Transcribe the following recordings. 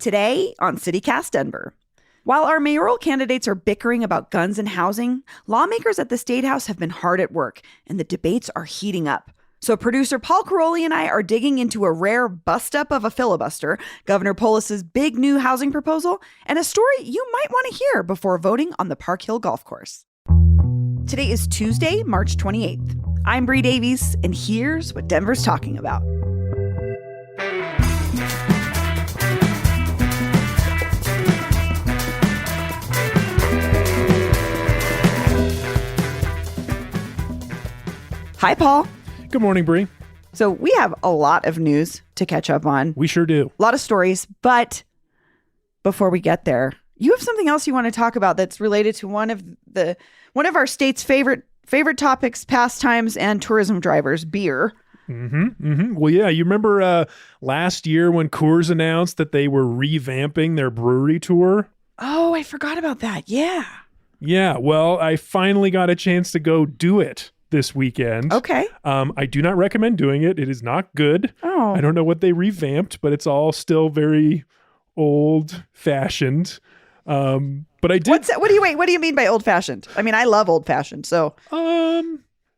Today on CityCast Denver. While our mayoral candidates are bickering about guns and housing, lawmakers at the State House have been hard at work, and the debates are heating up. So producer Paul Caroli and I are digging into a rare bust-up of a filibuster, Governor Polis's big new housing proposal, and a story you might want to hear before voting on the Park Hill Golf Course. Today is Tuesday, March 28th. I'm Bree Davies, and here's what Denver's talking about. Hi, Paul. Good morning, Bree. So we have a lot of news to catch up on. We sure do. A lot of stories, but before we get there, you have something else you want to talk about that's related to one of our state's favorite topics, pastimes, and tourism drivers, beer. Well, yeah, you remember last year when Coors announced that they were revamping their brewery tour? Oh, I forgot about that. Yeah. Yeah, well, I finally got a chance to go do it this weekend. Okay. I do not recommend doing it. It is not good. Oh. I don't know what they revamped, but it's all still very old-fashioned. But I did. What do you mean by old-fashioned? I mean, I love old-fashioned. So.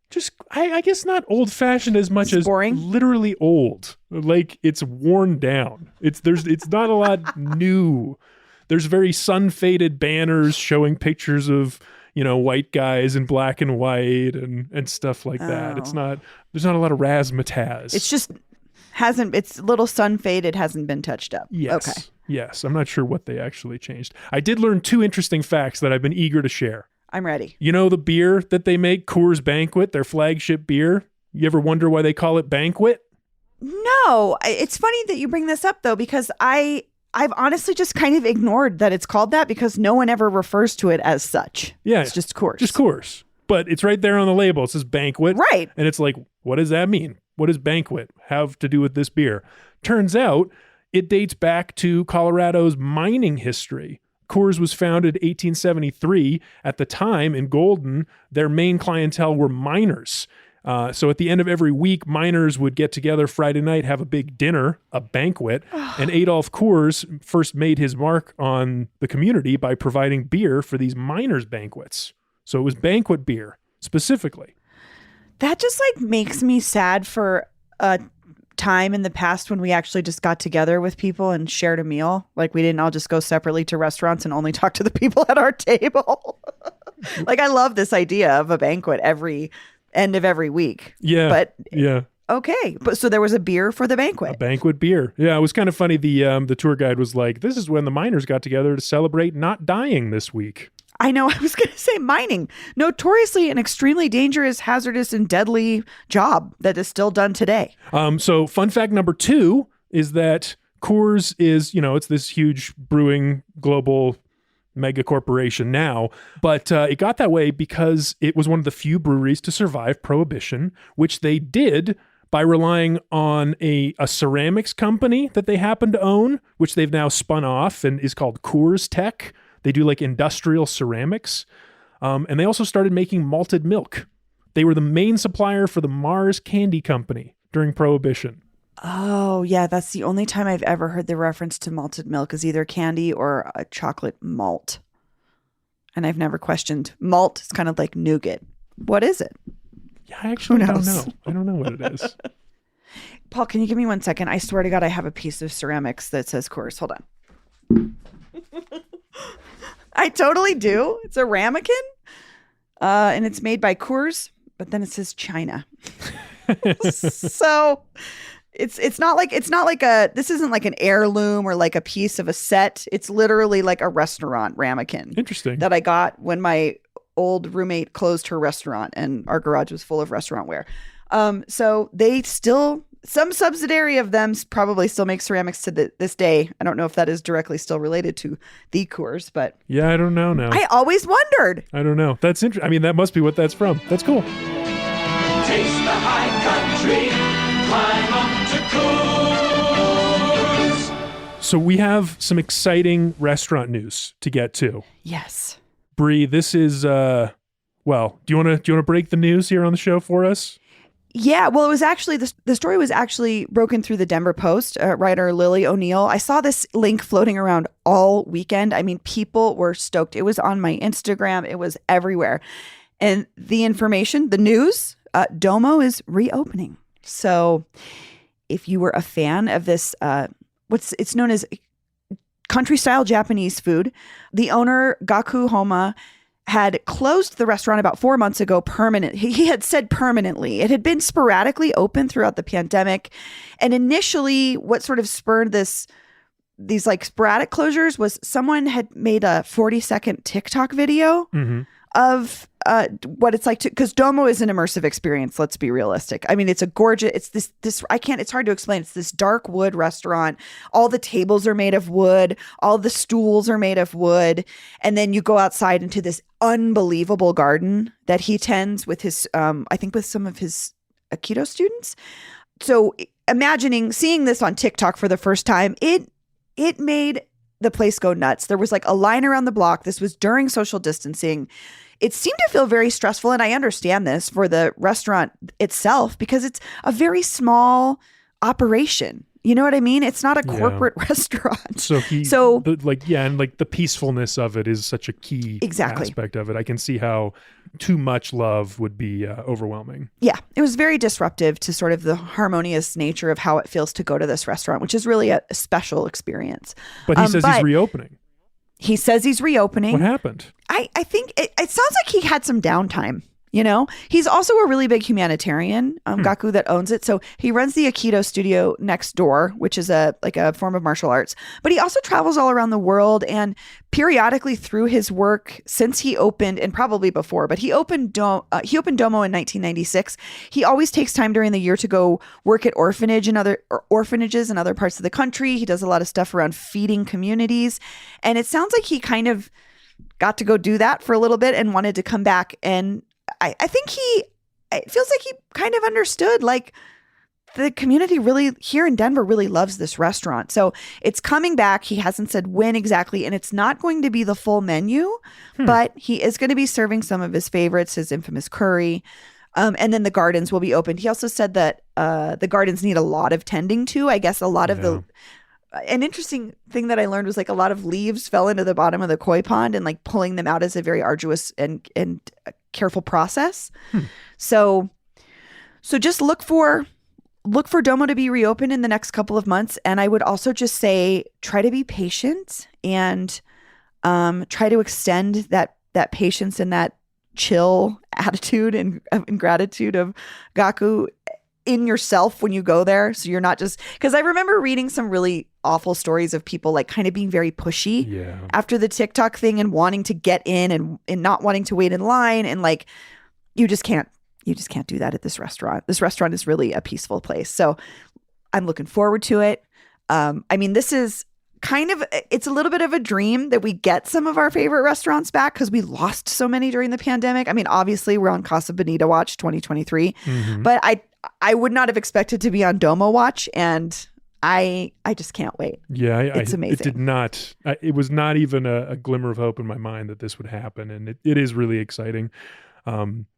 Just I guess not old-fashioned as much as boring. Literally old. Like it's worn down. It's not a lot new. There's very sun-faded banners showing pictures of, white guys in black and white and stuff like that. There's not a lot of razzmatazz. It's just it's a little sun-faded, hasn't been touched up. Yes. Okay. Yes. I'm not sure what they actually changed. I did learn 2 interesting facts that I've been eager to share. I'm ready. You know the beer that they make, Coors Banquet, their flagship beer? You ever wonder why they call it Banquet? No. It's funny that you bring this up, though, because I've honestly just kind of ignored that it's called that because no one ever refers to it as such. Yeah. It's just Coors. Just Coors. But it's right there on the label. It says Banquet. Right. And it's like, what does that mean? What does Banquet have to do with this beer? Turns out it dates back to Colorado's mining history. Coors was founded 1873. At the time in Golden, their main clientele were miners. So at the end of every week, miners would get together Friday night, have a big dinner, a banquet. And Adolph Coors first made his mark on the community by providing beer for these miners' banquets. So it was banquet beer specifically. That just makes me sad for a time in the past when we actually just got together with people and shared a meal. Like we didn't all just go separately to restaurants and only talk to the people at our table. I love this idea of a banquet every end of every week. Yeah. But yeah. Okay. But so there was a beer for the banquet. A banquet beer. Yeah. It was kind of funny. The tour guide was like, this is when the miners got together to celebrate not dying this week. I know. I was going to say mining, notoriously an extremely dangerous, hazardous, and deadly job that is still done today. So fun fact number 2 is that Coors is, it's this huge brewing global mega corporation now, but it got that way because it was one of the few breweries to survive Prohibition, which they did by relying on a ceramics company that they happen to own, which they've now spun off and is called Coors Tech. They do industrial ceramics. And they also started making malted milk. They were the main supplier for the Mars Candy Company during Prohibition. Oh, yeah. That's the only time I've ever heard the reference to malted milk is either candy or a chocolate malt. And I've never questioned malt. It's kind of like nougat. What is it? Yeah, I actually don't know. I don't know what it is. Paul, can you give me 1 second? I swear to God, I have a piece of ceramics that says Coors. Hold on. I totally do. It's a ramekin, and it's made by Coors, but then it says China. So it's not like this isn't like an heirloom or like a piece of a set. It's literally like a restaurant ramekin. Interesting. That I got when my old roommate closed her restaurant and our garage was full of restaurant ware. So they still, some subsidiary of them probably still make ceramics to this day. I don't know if that is directly still related to the Coors, but yeah, I don't know now. I always wondered. I don't know. That's interesting. I mean, that must be what that's from. That's cool. Taste the high country, climb up to Coors. So we have some exciting restaurant news to get to. Yes. Bree, this is do you want to break the news here on the show for us? Yeah, well, it was actually the story was actually broken through the Denver Post. Writer Lily O'Neill. I saw this link floating around all weekend. I mean, people were stoked. It was on my Instagram. It was everywhere. And the information, the news, Domo is reopening. So if you were a fan of this, it's known as country style Japanese food, the owner, Gaku Homa, had closed the restaurant about 4 months ago He had said permanently. It had been sporadically open throughout the pandemic. And initially, what sort of spurred these like sporadic closures was someone had made a 40-second TikTok video of what it's like to, because Domo is an immersive experience. Let's be realistic. I mean, it's a gorgeous, it's it's hard to explain. It's this dark wood restaurant. All the tables are made of wood. All the stools are made of wood. And then you go outside into this unbelievable garden that he tends with his, I think with some of his Aikido students. So seeing this on TikTok for the first time, it made the place go nuts. There was like a line around the block. This was during social distancing. It seemed to feel very stressful, and I understand this for the restaurant itself because it's a very small operation. You know what I mean? It's not a corporate restaurant. And like the peacefulness of it is such a key aspect of it. I can see how too much love would be overwhelming. Yeah, it was very disruptive to sort of the harmonious nature of how it feels to go to this restaurant, which is really a special experience. But he says he's reopening. He says he's reopening. What happened? I think it sounds like he had some downtime. You know, he's also a really big humanitarian, Gaku, that owns it. So he runs the Aikido studio next door, which is a form of martial arts. But he also travels all around the world, and periodically through his work since he opened, and probably before, but he opened Domo in 1996. He always takes time during the year to go work at orphanages in other parts of the country. He does a lot of stuff around feeding communities, and it sounds like he kind of got to go do that for a little bit and wanted to come back. And I think it feels like he kind of understood, like, the community really here in Denver really loves this restaurant. So it's coming back. He hasn't said when exactly, and it's not going to be the full menu, but he is going to be serving some of his favorites, his infamous curry. And then the gardens will be opened. He also said that the gardens need a lot of tending to. I guess a lot of an interesting thing that I learned was like a lot of leaves fell into the bottom of the koi pond, and like pulling them out is a very arduous and careful process. So just look for Domo to be reopened in the next couple of months. And I would also just say, try to be patient and try to extend that patience and that chill attitude and gratitude of Gaku in yourself when you go there. So you're not just, because I remember reading some really awful stories of people like kind of being very pushy after the TikTok thing and wanting to get in and not wanting to wait in line. And like, you just can't do that at this restaurant. This restaurant is really a peaceful place. So I'm looking forward to it. I mean, this is it's a little bit of a dream that we get some of our favorite restaurants back because we lost so many during the pandemic. I mean, obviously we're on Casa Bonita watch 2023, but I would not have expected to be on Domo watch, and I just can't wait. Yeah, it's amazing. It did not. It was not even a glimmer of hope in my mind that this would happen, and it is really exciting.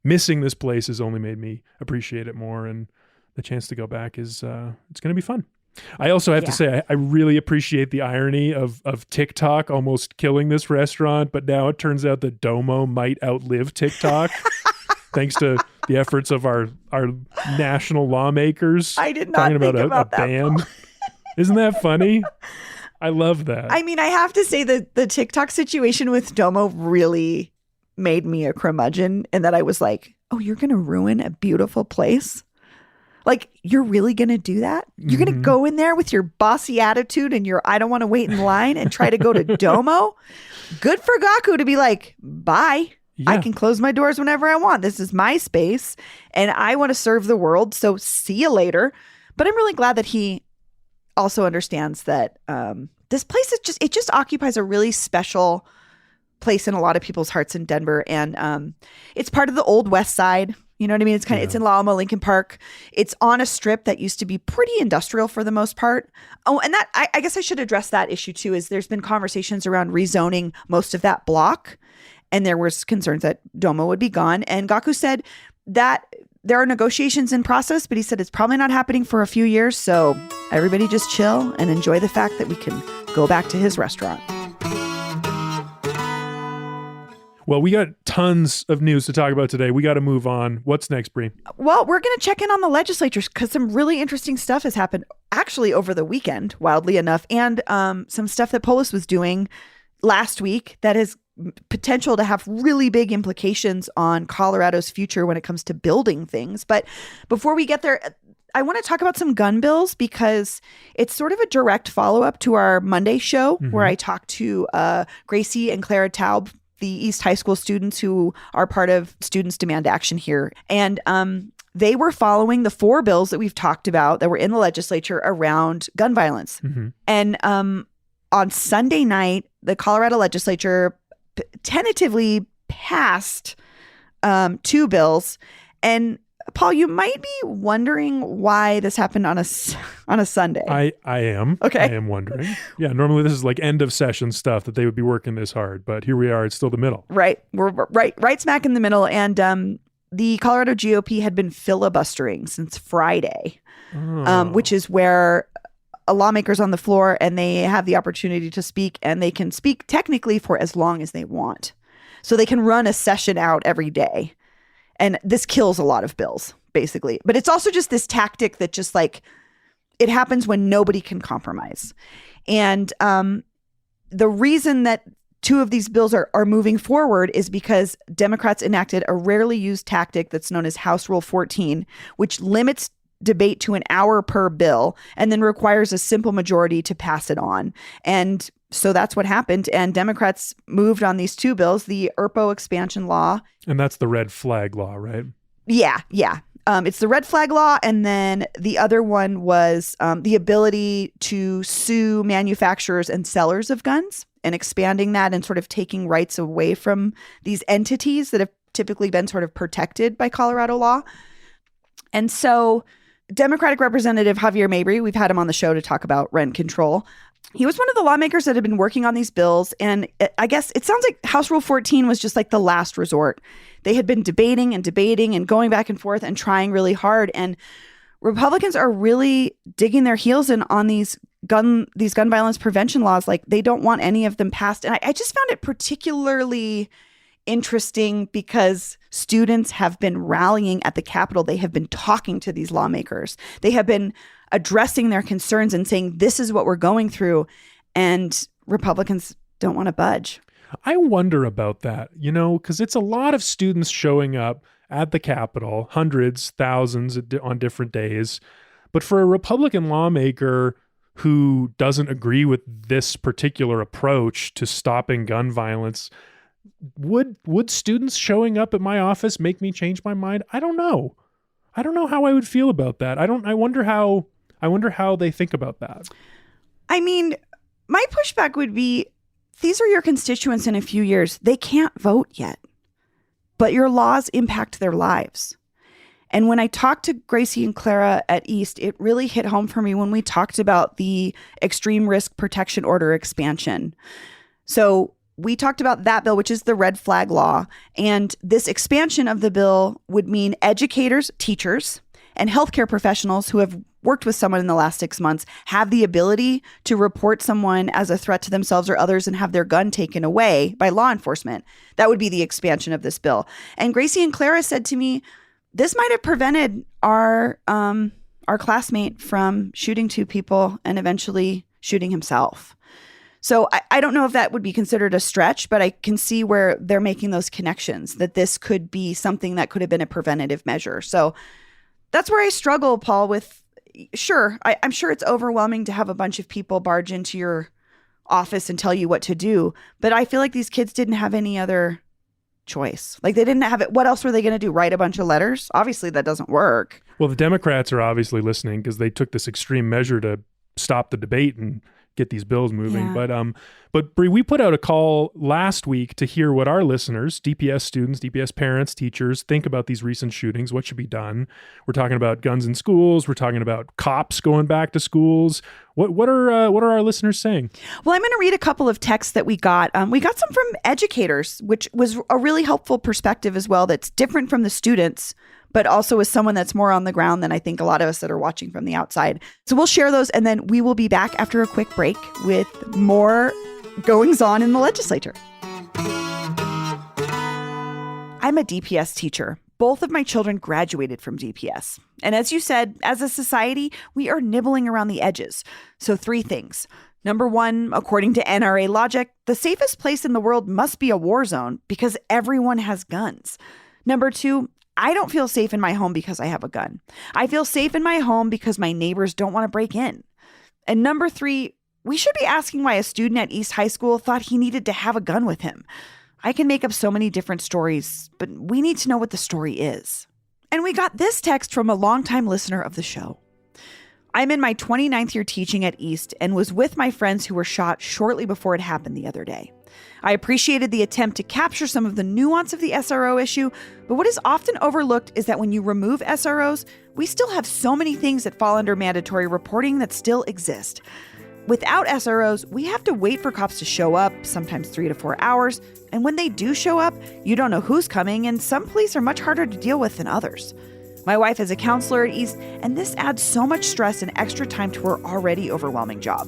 Missing this place has only made me appreciate it more, and the chance to go back is it's going to be fun. I also have to say I really appreciate the irony of TikTok almost killing this restaurant, but now it turns out that Domo might outlive TikTok. Thanks to the efforts of our national lawmakers. I did not think about a ban. Isn't that funny? I love that. I mean, I have to say that the TikTok situation with Domo really made me a curmudgeon, and that I was like, oh, you're going to ruin a beautiful place? Like, you're really going to do that? You're going to go in there with your bossy attitude and your I don't want to wait in line and try to go to Domo? Good for Gaku to be like, bye. Yeah. I can close my doors whenever I want. This is my space and I want to serve the world. So see you later. But I'm really glad that he also understands that this place is just occupies a really special place in a lot of people's hearts in Denver. And it's part of the old West Side. You know what I mean? It's it's in La Alamo, Lincoln Park. It's on a strip that used to be pretty industrial for the most part. Oh, and that I guess I should address that issue too, is there's been conversations around rezoning most of that block. And there was concerns that Domo would be gone. And Gaku said that there are negotiations in process, but he said it's probably not happening for a few years. So everybody just chill and enjoy the fact that we can go back to his restaurant. Well, we got tons of news to talk about today. We got to move on. What's next, Bree? Well, we're going to check in on the legislatures because some really interesting stuff has happened actually over the weekend, wildly enough, and some stuff that Polis was doing last week that has potential to have really big implications on Colorado's future when it comes to building things. But before we get there, I want to talk about some gun bills because it's sort of a direct follow-up to our Monday show where I talked to Gracie and Clara Taub, the East High School students who are part of Students Demand Action here. And they were following the 4 bills that we've talked about that were in the legislature around gun violence. And on Sunday night, the Colorado legislature tentatively passed 2 bills. And Paul, you might be wondering why this happened on a Sunday. I am. Okay. I am wondering. Yeah, normally this is like end of session stuff that they would be working this hard, but here we are. It's still the middle. Right. We're right smack in the middle. And the Colorado GOP had been filibustering since Friday, which is where a lawmaker's on the floor and they have the opportunity to speak, and they can speak technically for as long as they want. So they can run a session out every day. And this kills a lot of bills, basically. But it's also just this tactic that just like, it happens when nobody can compromise. And the reason that 2 of these bills are moving forward is because Democrats enacted a rarely used tactic that's known as House Rule 14, which limits debate to an hour per bill and then requires a simple majority to pass it on. And so that's what happened. And Democrats moved on these 2 bills, the ERPO expansion law. And that's the red flag law, right? Yeah. It's the red flag law. And then the other one was the ability to sue manufacturers and sellers of guns, and expanding that and sort of taking rights away from these entities that have typically been sort of protected by Colorado law. And so Democratic Representative Javier Mabry, we've had him on the show to talk about rent control. He was one of the lawmakers that had been working on these bills. And I guess it sounds like House Rule 14 was just like the last resort. They had been debating and going back and forth and trying really hard. And Republicans are really digging their heels in on these gun violence prevention laws. Like, they don't want any of them passed. And I just found it particularly interesting because students have been rallying at the Capitol. They have been talking to these lawmakers. They have been addressing their concerns and saying, this is what we're going through. And Republicans don't want to budge. I wonder about that, because it's a lot of students showing up at the Capitol, hundreds, thousands on different days. But for a Republican lawmaker who doesn't agree with this particular approach to stopping gun violence, would students showing up at my office make me change my mind? I don't know. I don't know how I would feel about that. I wonder how they think about that. I mean, my pushback would be, these are your constituents in a few years. They can't vote yet, but your laws impact their lives. And when I talked to Gracie and Clara at East, it really hit home for me when we talked about the extreme risk protection order expansion. So we talked about that bill, which is the red flag law. And this expansion of the bill would mean educators, teachers, and healthcare professionals who have worked with someone in the last 6 months have the ability to report someone as a threat to themselves or others and have their gun taken away by law enforcement. That would be the expansion of this bill. And Gracie and Clara said to me, this might have prevented our classmate from shooting 2 people and eventually shooting himself. So I don't know if that would be considered a stretch, but I can see where they're making those connections, that this could be something that could have been a preventative measure. So that's where I struggle, Paul, with, sure, I'm sure it's overwhelming to have a bunch of people barge into your office and tell you what to do. But I feel like these kids didn't have any other choice. Like, they didn't have it. What else were they going to do? Write a bunch of letters? Obviously, that doesn't work. Well, the Democrats are obviously listening because they took this extreme measure to stop the debate and get these bills moving. Yeah. But Bree, we put out a call last week to hear what our listeners, DPS students, DPS parents, teachers, think about these recent shootings. What should be done? We're talking about guns in schools. We're talking about cops going back to schools. What are our listeners saying? Well, I'm going to read a couple of texts that we got. We got some from educators, which was a really helpful perspective as well. That's different from the students, but also as someone that's more on the ground than I think a lot of us that are watching from the outside. So we'll share those, and then we will be back after a quick break with more goings on in the legislature. I'm a DPS teacher. Both of my children graduated from DPS. And as you said, as a society, we are nibbling around the edges. So 3 things. Number 1, according to NRA logic, the safest place in the world must be a war zone because everyone has guns. Number 2, I don't feel safe in my home because I have a gun. I feel safe in my home because my neighbors don't want to break in. And number 3, we should be asking why a student at East High School thought he needed to have a gun with him. I can make up so many different stories, but we need to know what the story is. And we got this text from a longtime listener of the show. I'm in my 29th year teaching at East and was with my friends who were shot shortly before it happened the other day. I appreciated the attempt to capture some of the nuance of the SRO issue, but what is often overlooked is that when you remove SROs, we still have so many things that fall under mandatory reporting that still exist. Without SROs, we have to wait for cops to show up, sometimes 3 to 4 hours, and when they do show up, you don't know who's coming, and some police are much harder to deal with than others. My wife is a counselor at East, and this adds so much stress and extra time to her already overwhelming job.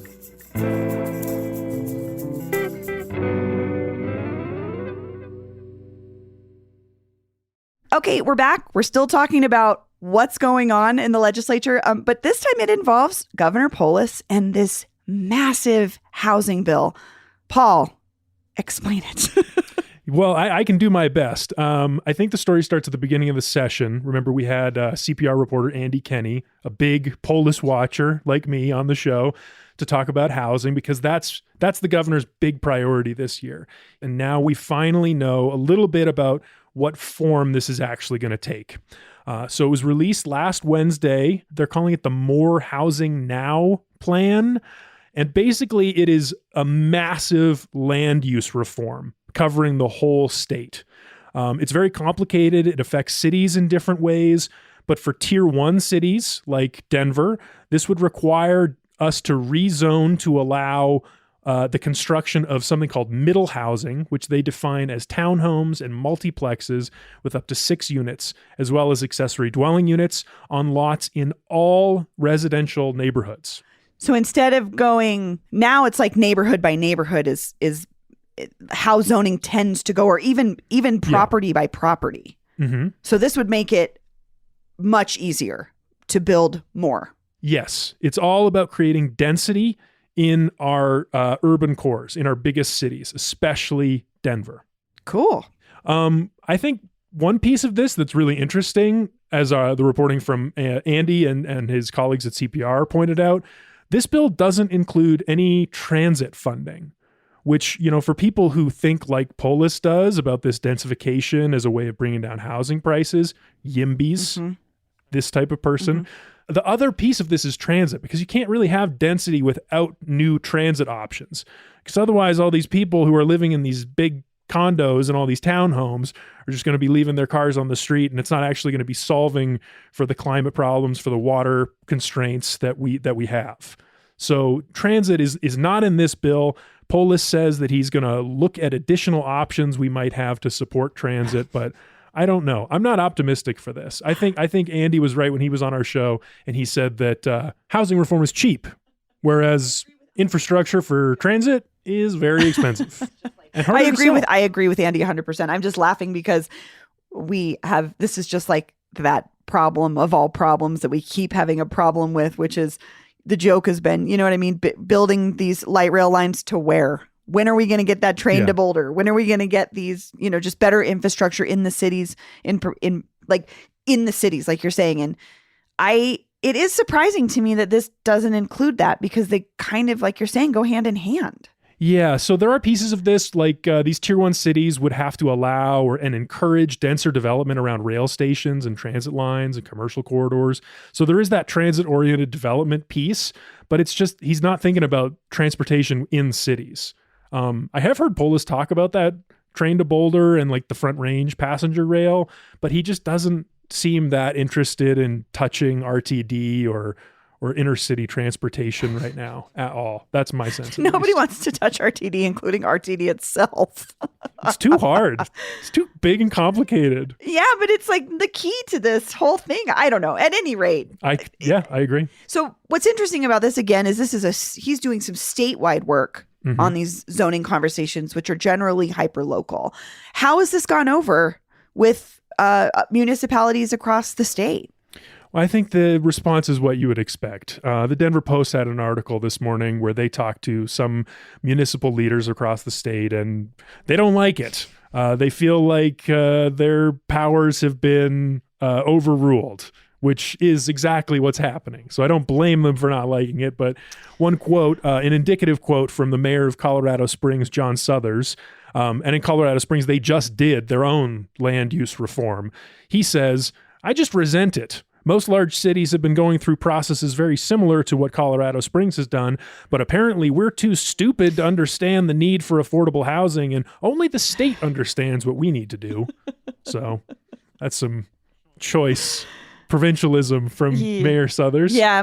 Okay, we're back. We're still talking about what's going on in the legislature, but this time it involves Governor Polis and this massive housing bill. Paul, explain it. Well, I can do my best. I think the story starts at the beginning of the session. Remember, we had CPR reporter Andy Kenny, a big Polis watcher like me, on the show to talk about housing because that's the governor's big priority this year. And now we finally know a little bit about what form this is actually going to take. So it was released last Wednesday. They're calling it the More Housing Now plan. And basically, it is a massive land use reform covering the whole state. It's very complicated. It affects cities in different ways. But for tier 1 cities like Denver, this would require us to rezone to allow the construction of something called middle housing, which they define as townhomes and multiplexes with up to 6 units, as well as accessory dwelling units on lots in all residential neighborhoods. So instead of going, now it's like neighborhood by neighborhood is how zoning tends to go, or even property by property. Mm-hmm. So this would make it much easier to build more. Yes, it's all about creating density in our urban cores, in our biggest cities, especially Denver. Cool. I think one piece of this that's really interesting, as the reporting from Andy and his colleagues at CPR pointed out, this bill doesn't include any transit funding, which, for people who think like Polis does about this densification as a way of bringing down housing prices, YIMBYs, this type of person. Mm-hmm. The other piece of this is transit, because you can't really have density without new transit options. Because otherwise, all these people who are living in these big condos and all these townhomes are just going to be leaving their cars on the street, and it's not actually going to be solving for the climate problems, for the water constraints that we have. So transit is not in this bill. Polis says that he's going to look at additional options we might have to support transit, but I don't know. I'm not optimistic for this. I think Andy was right when he was on our show and he said that housing reform is cheap, whereas infrastructure for transit is very expensive. And I agree with Andy 100%. I'm just laughing because this is just like that problem of all problems that we keep having a problem with, which is the joke has been, you know what I mean? Building these light rail lines to where? When are we going to get that train to Boulder? When are we going to get these, just better infrastructure in the cities, in the cities, like you're saying? And it is surprising to me that this doesn't include that, because they kind of, like you're saying, go hand in hand. Yeah, so there are pieces of this, like these tier 1 cities would have to allow and encourage denser development around rail stations and transit lines and commercial corridors. So there is that transit-oriented development piece, but it's just, he's not thinking about transportation in cities. I have heard Polis talk about that train to Boulder and like the Front Range passenger rail, but he just doesn't seem that interested in touching RTD or or inner city transportation right now at all. That's my sense. Nobody wants to touch RTD, including RTD itself. It's too hard. It's too big and complicated. Yeah, but it's like the key to this whole thing. I don't know. At any rate. I agree. So what's interesting about this, again, is he's doing some statewide work on these zoning conversations, which are generally hyper-local. How has this gone over with municipalities across the state? Well, I think the response is what you would expect. The Denver Post had an article this morning where they talked to some municipal leaders across the state, and they don't like it. They feel like their powers have been overruled, which is exactly what's happening. So I don't blame them for not liking it. But one quote, an indicative quote from the mayor of Colorado Springs, John Suthers, and in Colorado Springs, they just did their own land use reform. He says, "I just resent it. Most large cities have been going through processes very similar to what Colorado Springs has done, but apparently we're too stupid to understand the need for affordable housing, and only the state understands what we need to do." So that's some choice provincialism from Mayor Suthers. Yeah,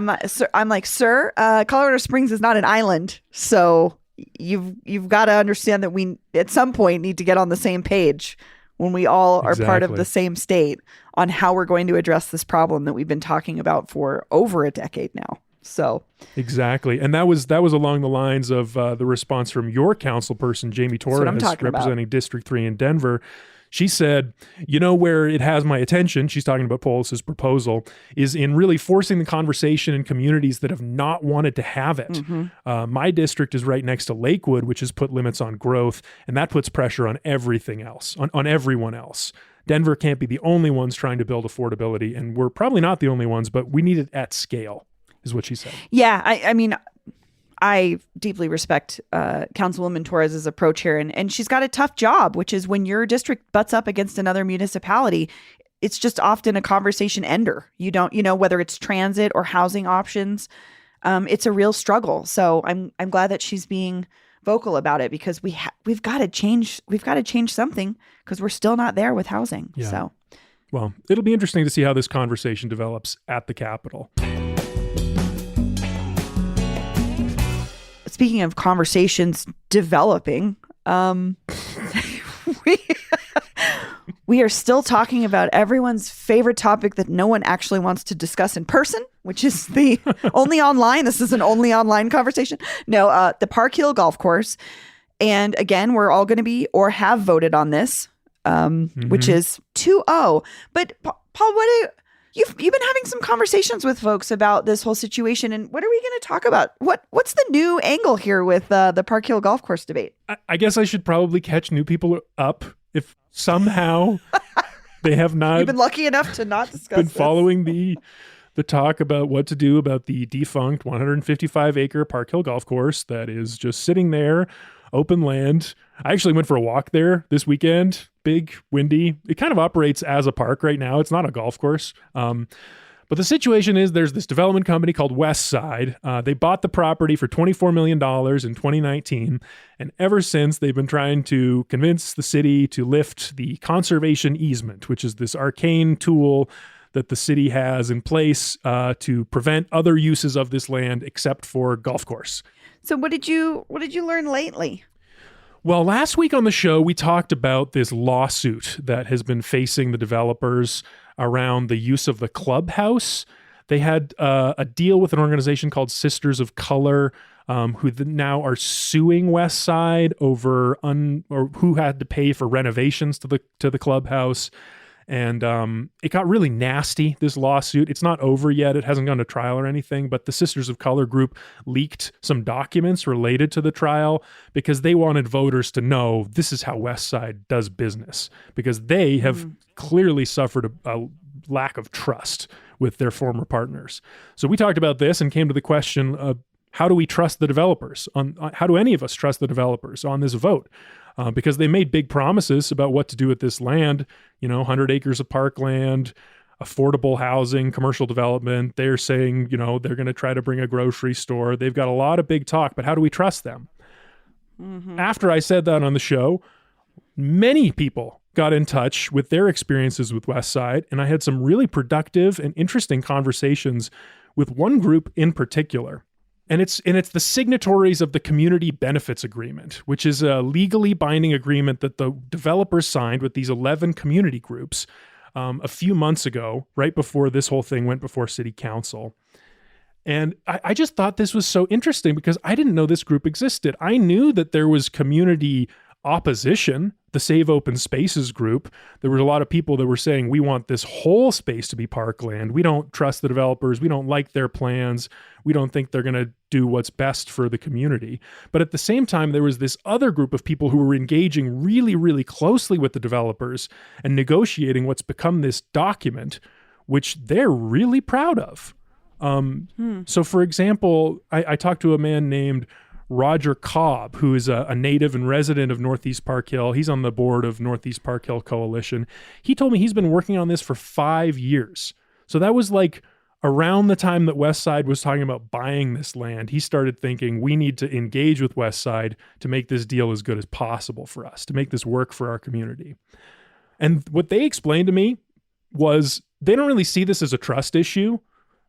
I'm like, sir, Colorado Springs is not an island, so you've got to understand that we at some point need to get on the same page when we all are part of the same state on how we're going to address this problem that we've been talking about for over a decade now. So exactly. And that was along the lines of the response from your council person, Jamie Torres, representing District 3 in Denver. She said, you know, where it has my attention, she's talking about Polis's proposal, is in really forcing the conversation in communities that have not wanted to have it. My district is right next to Lakewood, which has put limits on growth, and that puts pressure on everything else, on everyone else. Denver can't be the only ones trying to build affordability, and we're probably not the only ones, but we need it at scale, is what she said. Yeah, I mean, I deeply respect Councilwoman Torres's approach here, and she's got a tough job, which is when your district butts up against another municipality, it's just often a conversation ender. You don't, whether it's transit or housing options, it's a real struggle. So I'm glad that she's being vocal about it, because we've got to change something, because we're still not there with housing. Yeah. So, well, it'll be interesting to see how this conversation develops at the Capitol. Speaking of conversations developing, we are still talking about everyone's favorite topic that no one actually wants to discuss in person, which is the only online. This is an only online conversation. No, the Park Hill Golf Course. And again, we're all going to be or have voted on this, which is 2-0. But Paul, You've been having some conversations with folks about this whole situation, and what are we going to talk about? What's the new angle here with the Park Hill Golf Course debate? I guess I should probably catch new people up if somehow they have not. You've been lucky enough to not discuss. Been following the talk about what to do about the defunct 155-acre Park Hill Golf Course that is just sitting there, open land. I actually went for a walk there this weekend. Big, windy. It kind of operates as a park right now. It's not a golf course. But the situation is there's this development company called West Side. They bought the property for $24 million in 2019. And ever since, they've been trying to convince the city to lift the conservation easement, which is this arcane tool that the city has in place to prevent other uses of this land except for golf course. So what did you learn lately? Well, last week on the show, we talked about this lawsuit that has been facing the developers around the use of the clubhouse. They had a deal with an organization called Sisters of Color, who now are suing West Side over or who had to pay for renovations to the clubhouse. And it got really nasty, this lawsuit. It's not over yet. It hasn't gone to trial or anything, but the Sisters of Color group leaked some documents related to the trial because they wanted voters to know this is how West Side does business, because they have clearly suffered a lack of trust with their former partners. So we talked about this and came to the question of how do we trust the developers? How do any of us trust the developers on this vote? Because they made big promises about what to do with this land, 100 acres of parkland, affordable housing, commercial development. They're saying, they're going to try to bring a grocery store. They've got a lot of big talk, but how do we trust them? After I said that on the show, many people got in touch with their experiences with West Side, and I had some really productive and interesting conversations with one group in particular. And it's the signatories of the Community Benefits Agreement, which is a legally binding agreement that the developers signed with these 11 community groups a few months ago, right before this whole thing went before City Council. And I just thought this was so interesting because I didn't know this group existed. I knew that there was community opposition, the Save Open Spaces group. There were a lot of people that were saying, we want this whole space to be parkland. We don't trust the developers. We don't like their plans. We don't think they're going to do what's best for the community. But at the same time, there was this other group of people who were engaging really, really closely with the developers and negotiating what's become this document, which they're really proud of. So, for example, I talked to a man named Roger Cobb, who is a native and resident of Northeast Park Hill. He's on the board of Northeast Park Hill Coalition. He told me he's been working on this for 5 years. So that was like around the time that Westside was talking about buying this land. He started thinking we need to engage with Westside to make this deal as good as possible for us, to make this work for our community. And what they explained to me was they don't really see this as a trust issue.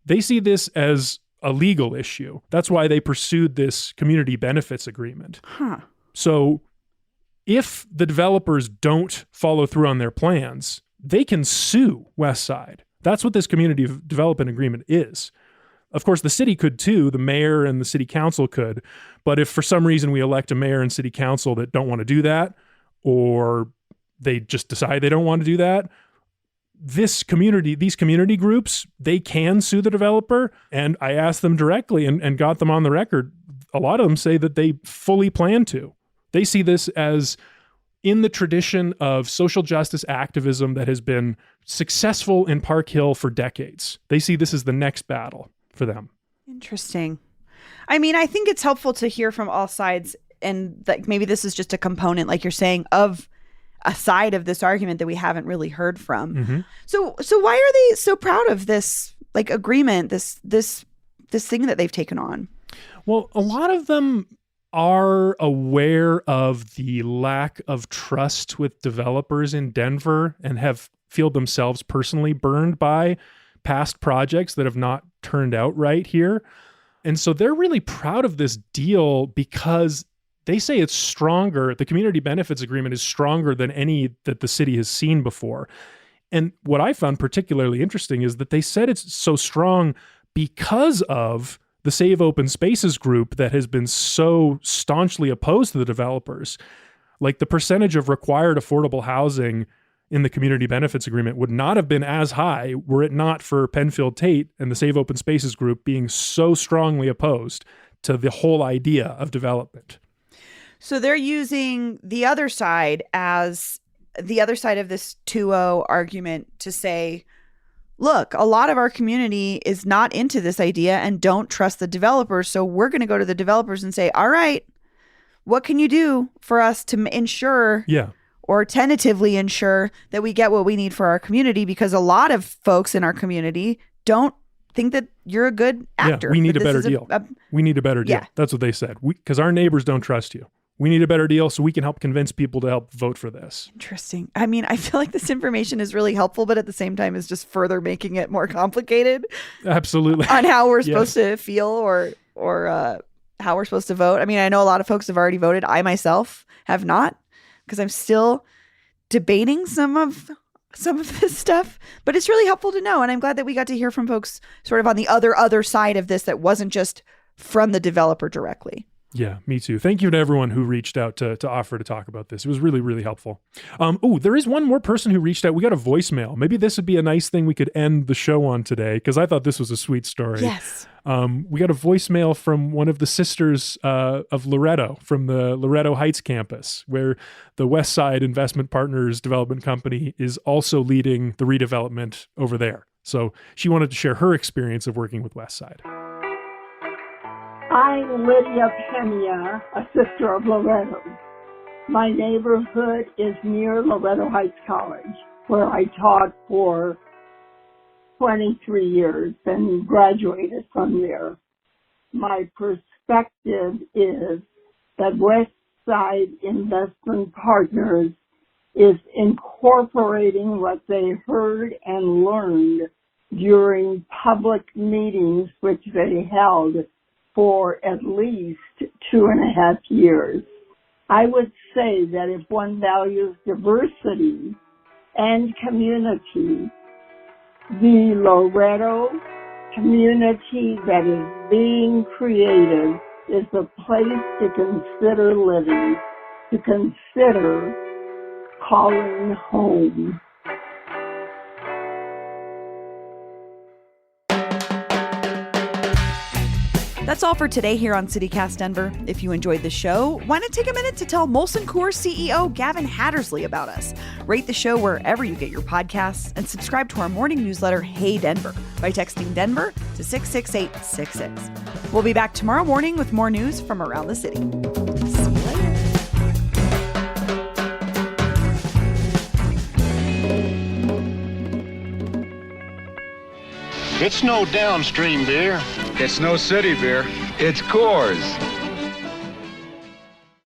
They see this as a legal issue. That's why they pursued this community benefits agreement. So if the developers don't follow through on their plans, they can sue Westside. That's what this community development agreement is. Of course, the city could too. The mayor and the city council could. But if for some reason we elect a mayor and city council that don't want to do that, or they just decide they don't want to do that, these community groups, they can sue the developer. And I asked them directly and got them on the record. A lot of them say that they fully plan to. They see this as in the tradition of social justice activism that has been successful in Park Hill for decades. They see this as the next battle for them. Interesting. I mean, I think it's helpful to hear from all sides, and that maybe this is just a component, like you're saying, of a side of this argument that we haven't really heard from. Mm-hmm. So why are they so proud of this like agreement, this thing that they've taken on? Well, a lot of them are aware of the lack of trust with developers in Denver and feel themselves personally burned by past projects that have not turned out right here. And so they're really proud of this deal because they say it's stronger. The community benefits agreement is stronger than any that the city has seen before. And what I found particularly interesting is that they said it's so strong because of the Save Open Spaces group that has been so staunchly opposed to the developers. Like the percentage of required affordable housing in the community benefits agreement would not have been as high were it not for Penfield Tate and the Save Open Spaces group being so strongly opposed to the whole idea of development. So they're using the other side as the other side of this 2-0 argument to say, look, a lot of our community is not into this idea and don't trust the developers. So we're going to go to the developers and say, all right, what can you do for us to ensure or tentatively ensure that we get what we need for our community? Because a lot of folks in our community don't think that you're a good actor. Yeah, we need a better deal. We need a better deal. Yeah. That's what they said. Because our neighbors don't trust you. We need a better deal so we can help convince people to help vote for this. Interesting. I mean, I feel like this information is really helpful, but at the same time is just further making it more complicated. Absolutely. On how we're supposed to feel or how we're supposed to vote. I mean, I know a lot of folks have already voted. I myself have not, because I'm still debating some of this stuff, but it's really helpful to know. And I'm glad that we got to hear from folks sort of on the other side of this that wasn't just from the developer directly. Yeah, me too. Thank you to everyone who reached out to offer to talk about this. It was really, really helpful. There is one more person who reached out. We got a voicemail. Maybe this would be a nice thing we could end the show on today, because I thought this was a sweet story. Yes. We got a voicemail from one of the sisters of Loretto, from the Loretto Heights campus, where the Westside Investment Partners Development Company is also leading the redevelopment over there. So she wanted to share her experience of working with Westside. I'm Lydia Pena, a sister of Loretto. My neighborhood is near Loretto Heights College, where I taught for 23 years and graduated from there. My perspective is that Westside Investment Partners is incorporating what they heard and learned during public meetings which they held for at least 2.5 years. I would say that if one values diversity and community, the Loretto community that is being created is a place to consider living, to consider calling home. That's all for today here on CityCast Denver. If you enjoyed the show, why not take a minute to tell Molson Coors CEO Gavin Hattersley about us? Rate the show wherever you get your podcasts and subscribe to our morning newsletter, Hey Denver, by texting Denver to 66866. We'll be back tomorrow morning with more news from around the city. See you later. It's no downstream beer. It's no city beer. It's Coors.